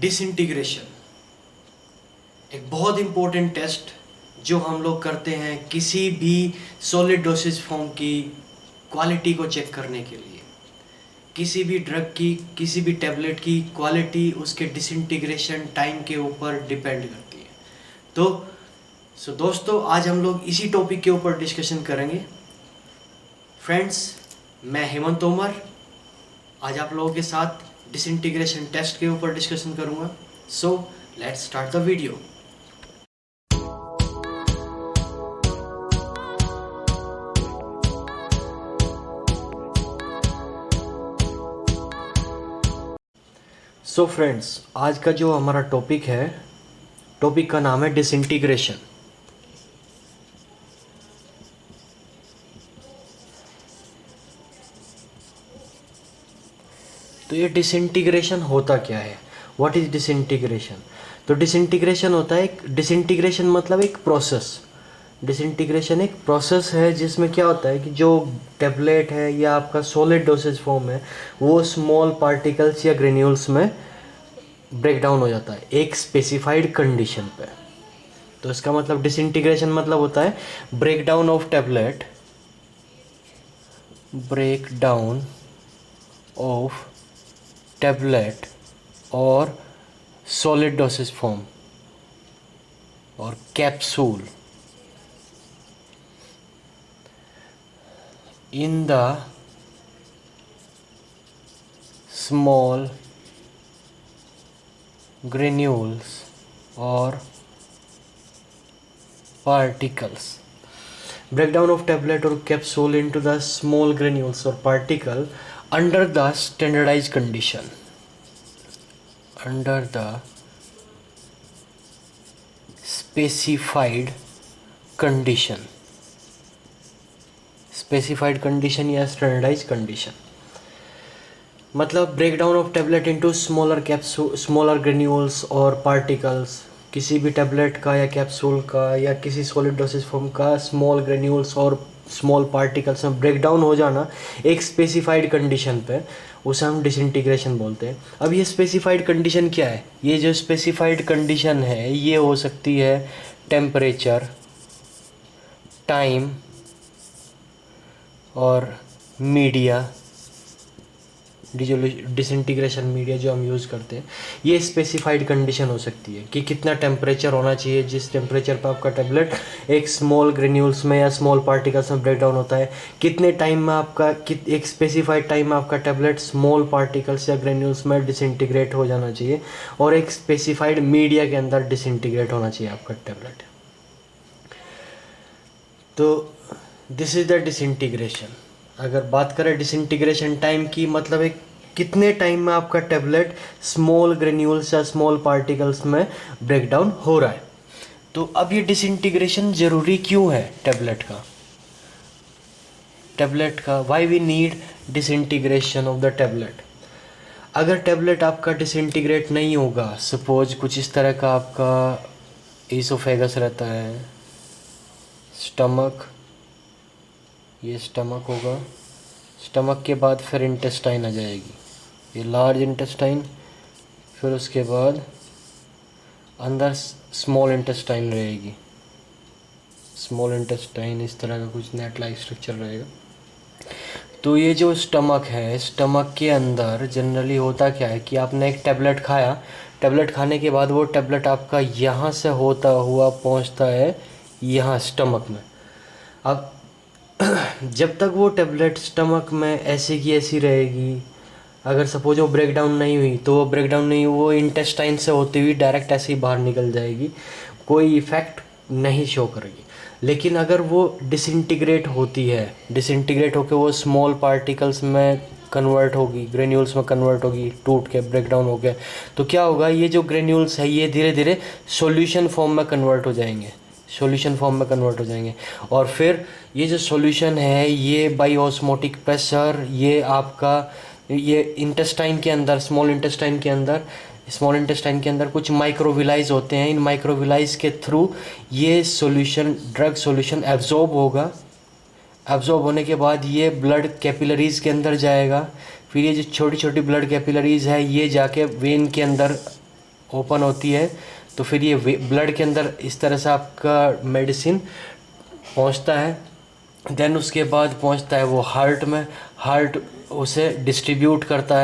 Disintegration एक बहुत important test जो हम लोग करते हैं किसी भी सॉलिड डोसेज फॉर्म की क्वालिटी को चेक करने के लिए। किसी भी ड्रग की, किसी भी टैबलेट की क्वालिटी उसके डिसइंटीग्रेशन टाइम के ऊपर डिपेंड करती है। तो दोस्तों, आज हम लोग इसी टॉपिक के ऊपर डिस्कशन करेंगे। फ्रेंड्स, मैं हेमंत तोमर आज आप लोगों के साथ डिसइंटीग्रेशन टेस्ट के ऊपर डिस्कशन करूंगा। So let's start the video. So friends, आज का जो हमारा टॉपिक है, टॉपिक का नाम है डिसइंटीग्रेशन। तो ये डिसइंटीग्रेशन होता क्या है? What is disintegration? तो डिसइंटीग्रेशन होता है डिसइंटीग्रेशन मतलब एक प्रोसेस। डिसइंटीग्रेशन एक प्रोसेस है जिसमें क्या होता है कि जो टेबलेट है या आपका सॉलिड डोसेज फॉर्म है वो स्मॉल पार्टिकल्स या ग्रेन्यूल्स में ब्रेक डाउन हो जाता है एक स्पेसिफाइड कंडीशन पे। तो इसका मतलब डिसइंटीग्रेशन मतलब होता है break down of tablet, break down of tablet और सॉलिड डोसेज फॉर्म और capsule in the small granules or particles. Breakdown of tablet or capsule into the small granules or particle under the standardized condition. Under the specified condition. Specified condition या standardize condition मतलब break down of tablet into smaller granules और particles. किसी भी tablet का या capsule का या किसी सॉलिड डोसेज फॉर्म का स्मॉल ग्रेन्यूल्स और स्मॉल पार्टिकल्स में ब्रेक डाउन हो जाना एक स्पेसिफाइड कंडीशन पे, उसे हम डिसइंटीग्रेशन बोलते हैं। अब ये स्पेसिफाइड कंडीशन क्या है? ये जो स्पेसिफाइड कंडीशन है ये हो सकती है टेम्परेचर, टाइम और मीडिया, डिसइंटीग्रेशन मीडिया जो हम यूज़ करते हैं। ये स्पेसिफाइड कंडीशन हो सकती है कि कितना टेम्परेचर होना चाहिए जिस टेम्परेचर पर आपका टेबलेट एक स्मॉल ग्रेन्यूल्स में या स्मॉल पार्टिकल्स में ब्रेक डाउन होता है, कितने टाइम में आपका एक स्पेसिफाइड टाइम में आपका टेबलेट स्मॉल पार्टिकल्स या ग्रेन्यूल्स में डिसइंटीग्रेट हो जाना चाहिए और एक स्पेसिफाइड मीडिया के अंदर डिसइंटीग्रेट होना चाहिए आपका टेबलेट। तो दिस इज द डिसइंटीग्रेशन। अगर बात करें डिसइंटीग्रेशन टाइम की, मतलब एक कितने टाइम में आपका टेबलेट स्मॉल ग्रेन्यूल्स या स्मॉल पार्टिकल्स में ब्रेक डाउन हो रहा है। तो अब ये डिसइंटीग्रेशन जरूरी क्यों है टेबलेट का why we need disintegration of the tablet. अगर टेबलेट आपका डिसइंटीग्रेट नहीं होगा, सपोज कुछ इस तरह का आपका ईसोफेगस रहता है, स्टमक, ये स्टमक होगा, स्टमक के बाद फिर इंटेस्टाइन आ जाएगी, ये लार्ज इंटेस्टाइन, फिर उसके बाद अंदर स्मॉल इंटेस्टाइन रहेगी, स्मॉल इंटेस्टाइन इस तरह का कुछ नेट लाइक स्ट्रक्चर रहेगा। तो ये जो स्टमक है, स्टमक के अंदर जनरली होता क्या है कि आपने एक टेबलेट खाया, टेबलेट खाने के बाद वो टेबलेट आपका यहाँ से होता हुआ पहुँचता है यहाँ स्टमक में। अब जब तक वो टेबलेट स्टमक में ऐसी की ऐसी रहेगी, अगर सपोज वो ब्रेक डाउन नहीं हुई तो वो इंटेस्टाइन से होती हुई डायरेक्ट ऐसे ही बाहर निकल जाएगी, कोई इफ़ेक्ट नहीं शो करेगी। लेकिन अगर वो डिसइंटीग्रेट होती है, डिसइंटीग्रेट होकर वो स्मॉल पार्टिकल्स में कन्वर्ट होगी, ग्रेन्यूल्स में कन्वर्ट होगी, टूट के ब्रेक डाउन हो गया, तो क्या होगा, ये जो ग्रेन्यूल्स है ये धीरे धीरे सॉल्यूशन फॉर्म में कन्वर्ट हो जाएंगे, और फिर ये जो सॉल्यूशन है ये बाय ऑस्मोटिक प्रेशर ये आपका ये इंटेस्टाइन के अंदर, स्मॉल इंटेस्टाइन के अंदर कुछ माइक्रोविलाइज होते हैं। इन माइक्रोविलाइज के थ्रू ये सॉल्यूशन, ड्रग सॉल्यूशन एब्जॉर्ब होगा। एब्जॉर्ब होने के बाद ये ब्लड कैपिलरीज़ के अंदर जाएगा। फिर ये जो छोटी छोटी ब्लड कैपिलरीज़ है ये जाके वेन के अंदर ओपन होती है तो फिर ये ब्लड के अंदर इस तरह से आपका मेडिसिन पहुंचता है। देन उसके बाद पहुंचता है वो हार्ट में, हार्ट उसे डिस्ट्रीब्यूट करता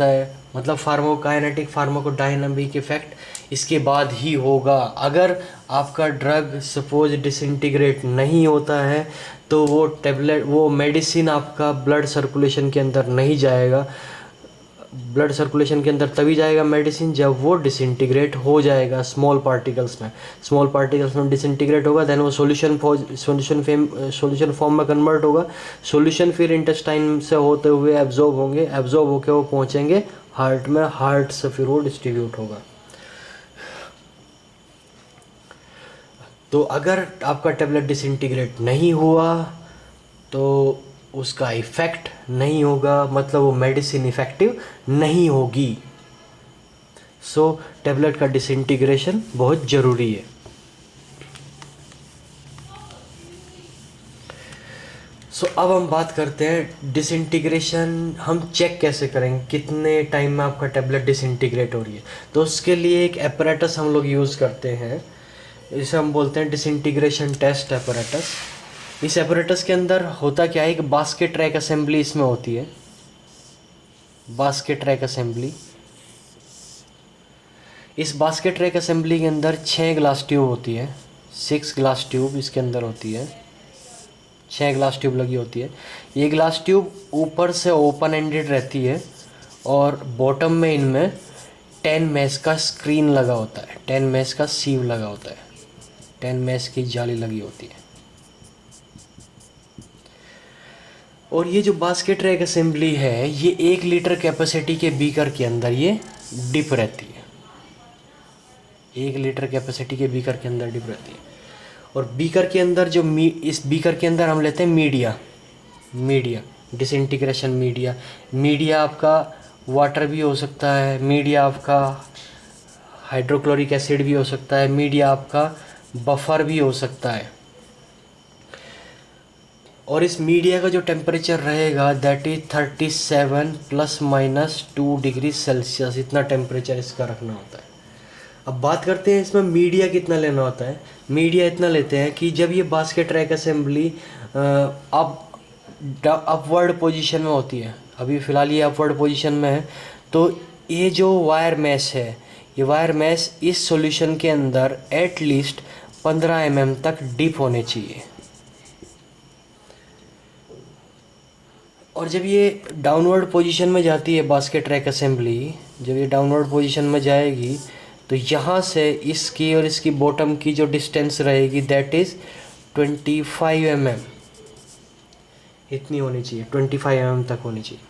है मतलब फार्माकोकाइनेटिक फार्माकोडायनामिक इफ़ेक्ट इसके बाद ही होगा। अगर आपका ड्रग सपोज डिसइंटीग्रेट नहीं होता है तो वो टेबलेट वो मेडिसिन आपका ब्लड सर्कुलेशन के अंदर नहीं जाएगा। ब्लड सर्कुलेशन के अंदर तभी जाएगा मेडिसिन जब वो डिसइंटीग्रेट हो जाएगा स्मॉल पार्टिकल्स में डिसइंटीग्रेट होगा। देन वो सॉल्यूशन फॉर्म में कन्वर्ट होगा। सॉल्यूशन फिर इंटेस्टाइन से होते हुए एब्जॉर्ब होंगे, एब्जॉर्ब होकर वो पहुंचेंगे हार्ट में, हार्ट से फिर वो डिस्ट्रीब्यूट होगा। तो अगर आपका टेबलेट डिसइंटीग्रेट नहीं हुआ तो उसका इफ़ेक्ट नहीं होगा, मतलब वो मेडिसिन इफ़ेक्टिव नहीं होगी। सो टेबलेट का डिसइंटीग्रेशन बहुत ज़रूरी है। सो अब हम बात करते हैं डिसइंटीग्रेशन हम चेक कैसे करेंगे, कितने टाइम में आपका टेबलेट डिसइंटीग्रेट हो रही है। तो उसके लिए एक एपरेटस हम लोग यूज़ करते हैं, इसे हम बोलते हैं डिसइंटीग्रेशन टेस्ट एपरेटस। इस एपरेटस के अंदर होता क्या है, एक बास्केट ट्रैक असेंबली इसमें होती है, बास्केट ट्रैक असेंबली। इस बास्केट ट्रैक असेंबली के अंदर 6 ग्लास ट्यूब होती है, 6 ग्लास ट्यूब इसके अंदर होती है, 6 ग्लास ट्यूब लगी होती है। ये ग्लास ट्यूब ऊपर से ओपन एंडेड रहती है और बॉटम में इनमें 10 मैश का स्क्रीन लगा होता है, 10 मैश का सीव लगा होता है, 10 मैश की जाली लगी होती है। और ये जो बास्केट ट्रैक असेंबली है ये 1 लीटर कैपेसिटी के बीकर के अंदर ये डिप रहती है, 1 लीटर कैपेसिटी के बीकर के अंदर डिप रहती है। और बीकर के अंदर जो इस बीकर के अंदर हम लेते हैं मीडिया डिसइंटीग्रेशन मीडिया आपका वाटर भी हो सकता है, मीडिया आपका हाइड्रोक्लोरिक एसिड भी हो सकता है, मीडिया आपका बफर भी हो सकता है। और इस मीडिया का जो टेम्परेचर रहेगा दैट इज 37 ±2 डिग्री सेल्सियस, इतना टेम्परेचर इसका रखना होता है। अब बात करते हैं इसमें मीडिया कितना लेना होता है। मीडिया इतना लेते हैं कि जब ये basket track assembly upward position में होती है, अभी फ़िलहाल ये अपवर्ड पोजीशन में है, तो ये जो वायर मैश है, ये वायर मैश इस सॉल्यूशन के अंदर एटलीस्ट 15 mm तक डीप होने चाहिए। और जब ये डाउनवर्ड पोजीशन में जाती है बास्केट ट्रैक असेंबली, जब ये डाउनवर्ड पोजीशन में जाएगी तो यहाँ से इसकी और इसकी बॉटम की जो डिस्टेंस रहेगी दैट इज़ 25 mm, इतनी होनी चाहिए, 25 mm तक होनी चाहिए।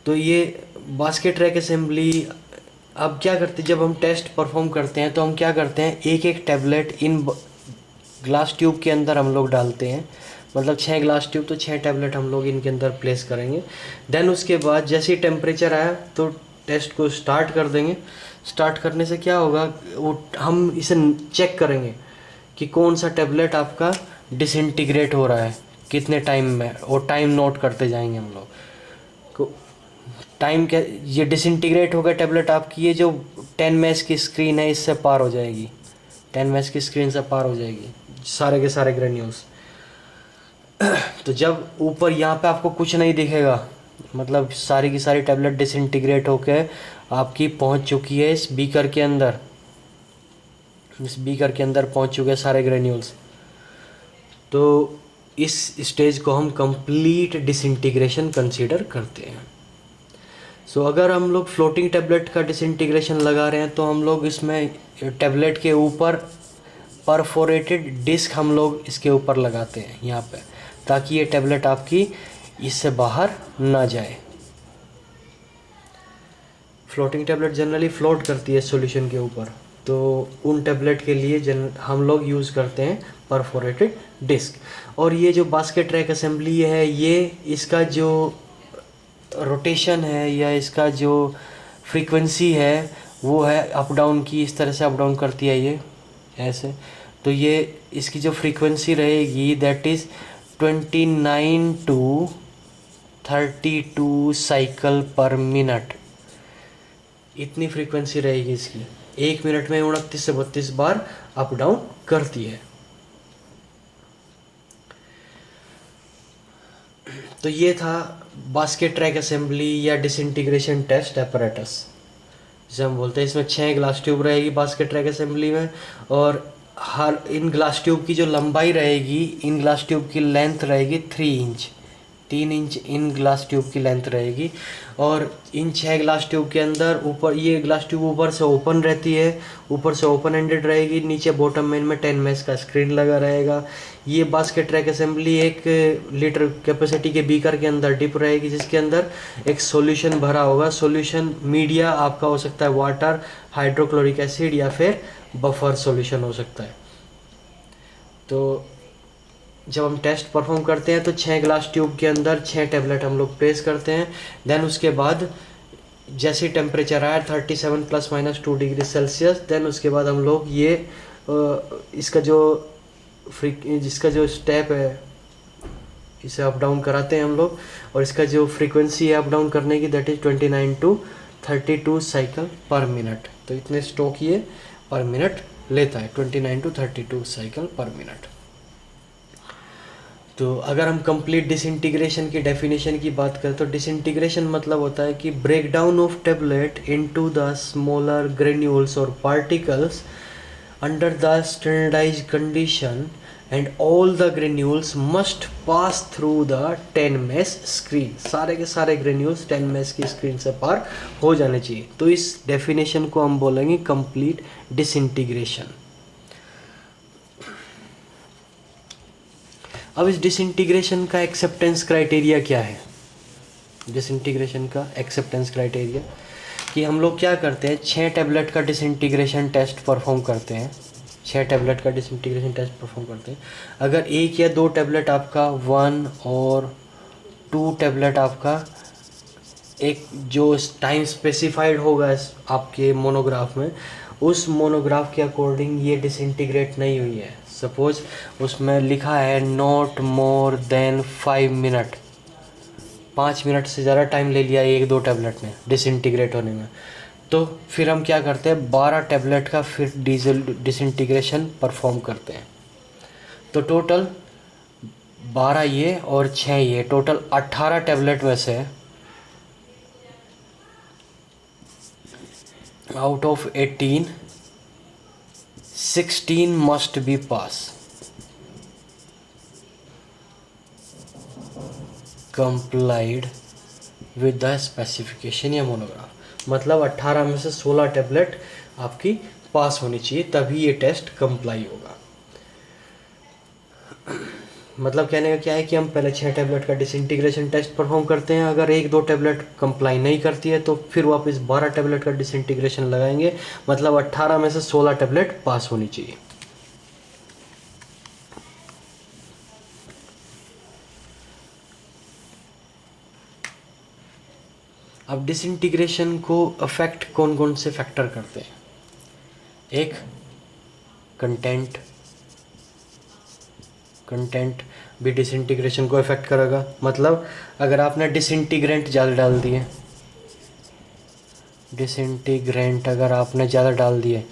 तो ये बास्केट ट्रैक असेंबली अब क्या करते हैं, जब हम टेस्ट परफॉर्म करते हैं तो हम क्या करते हैं, एक एक टैबलेट इन ग्लास ट्यूब के अंदर हम लोग डालते हैं, मतलब 6 ग्लास ट्यूब तो 6 टैबलेट हम लोग इनके अंदर प्लेस करेंगे। देन उसके बाद जैसे ही टेम्परेचर आया तो टेस्ट को स्टार्ट कर देंगे। स्टार्ट करने से क्या होगा, वो हम इसे चेक करेंगे कि कौन सा टैबलेट आपका डिसइंटीग्रेट हो रहा है कितने टाइम में, और टाइम नोट करते जाएंगे हम लोग को। टाइम क्या, ये डिसइंटीग्रेट हो गया टैबलेट आपकी, ये जो 10 मैश की स्क्रीन है इससे पार हो जाएगी, 10 मैश की स्क्रीन से पार हो जाएगी सारे के सारे ग्रेन्यूल्स। तो जब ऊपर यहाँ पे आपको कुछ नहीं दिखेगा, मतलब सारी की सारी टैबलेट डिसइंटीग्रेट होके आपकी पहुँच चुकी है इस बीकर के अंदर, इस बीकर के अंदर पहुँच चुके हैं सारे ग्रेन्यूल्स, तो इस स्टेज को हम कंप्लीट डिसइंटीग्रेशन कंसीडर करते हैं। सो अगर हम लोग फ्लोटिंग टैबलेट का डिसइंटीग्रेशन लगा रहे हैं तो हम लोग इसमें टैबलेट के ऊपर परफोरेटेड डिस्क हम लोग इसके ऊपर लगाते हैं यहाँ पे, ताकि ये टैबलेट आपकी इससे बाहर ना जाए। फ्लोटिंग टैबलेट जनरली फ्लोट करती है सॉल्यूशन के ऊपर, तो उन टैबलेट के लिए हम लोग यूज़ करते हैं परफोरेटेड डिस्क। और ये जो बास्केट ट्रैक असेंबली है, ये इसका जो रोटेशन है या इसका जो फ्रीक्वेंसी है वो है अप डाउन की, इस तरह से अप डाउन करती है ये ऐसे। तो ये इसकी जो फ्रीक्वेंसी रहेगी दैट इज़ 29 to 32 साइकिल पर मिनट, इतनी फ्रीक्वेंसी रहेगी इसकी, 1 मिनट में 29 से 32 बार अप डाउन करती है। तो ये था बास्केट ट्रैक असेंबली या डिसइंटीग्रेशन टेस्ट apparatus जिसे हम बोलते हैं। इसमें 6 ग्लास ट्यूब रहेगी बास्केट ट्रैक असेंबली में, और हर इन ग्लास ट्यूब की जो लंबाई रहेगी, इन ग्लास ट्यूब की लेंथ रहेगी 3 inch, 3 inch in glass tube की लेंथ रहेगी। और इन 6 ग्लास ट्यूब के अंदर ऊपर ये ग्लास ट्यूब ऊपर से ओपन रहती है, ऊपर से ओपन एंडेड रहेगी, नीचे बॉटम में इनमें 10 मेश का स्क्रीन लगा रहेगा। ये basket track assembly 1 litre capacity के बीकर के अंदर डिप रहेगी, जिसके अंदर एक सॉल्यूशन भरा होगा। सॉल्यूशन मीडिया आपका हो सकता है वाटर, हाइड्रोक्लोरिक एसिड या फिर बफर सॉल्यूशन हो सकता है। तो जब हम टेस्ट परफॉर्म करते हैं तो 6 ग्लास ट्यूब के अंदर 6 टैबलेट हम लोग प्लेस करते हैं। देन उसके बाद जैसे टेम्परेचर आया 37 ± 2 डिग्री सेल्सियस, देन उसके बाद हम लोग ये इसका जो स्टेप है इसे अप डाउन कराते हैं हम लोग, और इसका जो फ्रीक्वेंसी है अप डाउन करने की दैट इज़ 29 to 32 साइकिल पर मिनट। तो इतने स्ट्रोक ये पर मिनट लेता है, 29 to 32 साइकिल पर मिनट। तो अगर हम कंप्लीट डिसइंटीग्रेशन की डेफिनेशन की बात करें तो डिसइंटीग्रेशन मतलब होता है कि break down of tablet into the smaller granules और particles under the standardised condition, and all the granules must pass through the 10 mesh screen. सारे के सारे ग्रेन्यूल्स 10 मेश की स्क्रीन से पार हो जाने चाहिए। तो इस डेफिनेशन को हम बोलेंगे कंप्लीट डिसइंटीग्रेशन। अब इस डिसइंटीग्रेशन का एक्सेप्टेंस क्राइटेरिया क्या है? डिसइंटीग्रेशन का एक्सेप्टेंस क्राइटेरिया कि हम लोग क्या करते हैं, 6 टैबलेट का डिसइंटीग्रेशन टेस्ट परफॉर्म करते हैं। 6 टैबलेट का डिसइंटीग्रेशन टेस्ट परफॉर्म करते हैं। अगर 1 या 2 टैबलेट आपका 1 और 2 टैबलेट आपका एक जो टाइम स्पेसिफाइड होगा आपके मोनोग्राफ में, उस मोनोग्राफ के अकॉर्डिंग ये डिसइंटीग्रेट नहीं हुई है। सपोज उसमें लिखा है not more than 5 minute, 5 minute से ज़्यादा टाइम ले लिया 1-2 टैबलेट ने डिसइंटीग्रेट होने में, तो फिर हम क्या करते हैं, 12 टैबलेट का फिर डिसइंटीग्रेशन परफॉर्म करते हैं। तो टोटल 12 ये और 6 ये, टोटल 18 टैबलेट में से out of 18 16 must be pass, complied with the specification या मोनोग्राफ। मतलब 18 में से 16 टैबलेट आपकी पास होनी चाहिए, तभी ये टेस्ट कंप्लाई होगा। मतलब कहने का क्या है कि हम पहले 6 टैबलेट का डिसइंटीग्रेशन टेस्ट परफॉर्म करते हैं। अगर 1-2 टैबलेट कंप्लाई नहीं करती है तो फिर वापस 12 टैबलेट का डिसइंटीग्रेशन लगाएंगे। मतलब 18 में से 16 टैबलेट पास होनी चाहिए। अब डिसइंटीग्रेशन को अफेक्ट कौन कौन से फैक्टर करते हैं? एक कंटेंट भी डिसइंटीग्रेशन को अफेक्ट करेगा। मतलब अगर आपने डिसइंटीग्रेंट ज़्यादा डाल दिए, डिसइंटीग्रेंट अगर आपने ज़्यादा डाल दिए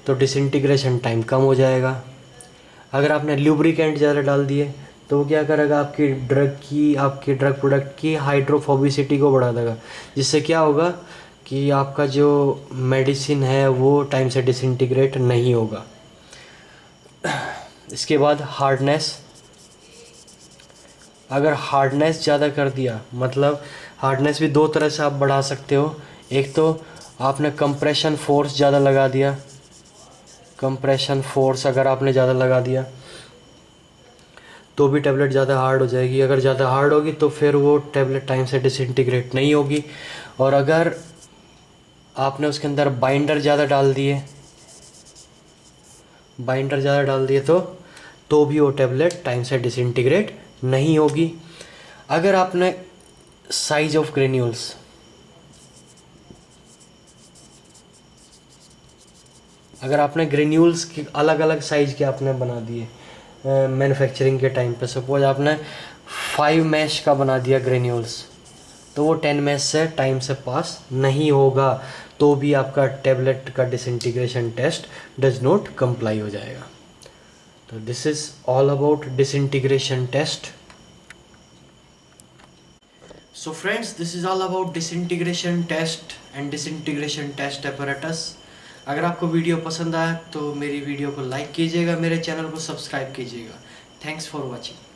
तो डिसइंटीग्रेशन टाइम कम हो जाएगा। अगर आपने ल्यूब्रिकेंट ज़्यादा डाल दिए तो वो क्या करेगा, आपकी ड्रग प्रोडक्ट की हाइड्रोफोबिसिटी को बढ़ा देगा, जिससे क्या होगा कि आपका जो मेडिसिन है वो टाइम से डिसइंटीग्रेट नहीं होगा। इसके बाद हार्डनेस, अगर हार्डनेस ज़्यादा कर दिया, मतलब हार्डनेस भी 2 तरह से आप बढ़ा सकते हो। एक तो आपने कंप्रेशन फोर्स ज़्यादा लगा दिया, कंप्रेशन फोर्स अगर आपने ज़्यादा लगा दिया तो भी टैबलेट ज़्यादा हार्ड हो जाएगी। अगर ज़्यादा हार्ड होगी तो फिर वो टैबलेट टाइम से डिसइंटीग्रेट नहीं होगी। और अगर आपने उसके अंदर बाइंडर ज़्यादा डाल दिए तो भी वो टैबलेट टाइम से डिसइंटीग्रेट नहीं होगी। अगर आपने साइज ऑफ ग्रेन्यूल्स, अगर आपने ग्रेन्यूल्स की अलग अलग साइज के आपने बना दिए मैन्युफैक्चरिंग के टाइम पे, सपोज आपने 5 मैश का बना दिया ग्रेन्यूल्स, तो वो 10 मैश से टाइम से पास नहीं होगा। तो भी आपका टेबलेट का disintegration test does not comply हो जाएगा। तो this is all about disintegration test. So friends, this is all about disintegration test and disintegration test apparatus। अगर आपको वीडियो पसंद आया तो मेरी वीडियो को लाइक कीजिएगा, मेरे चैनल को सब्सक्राइब कीजिएगा। Thanks for watching.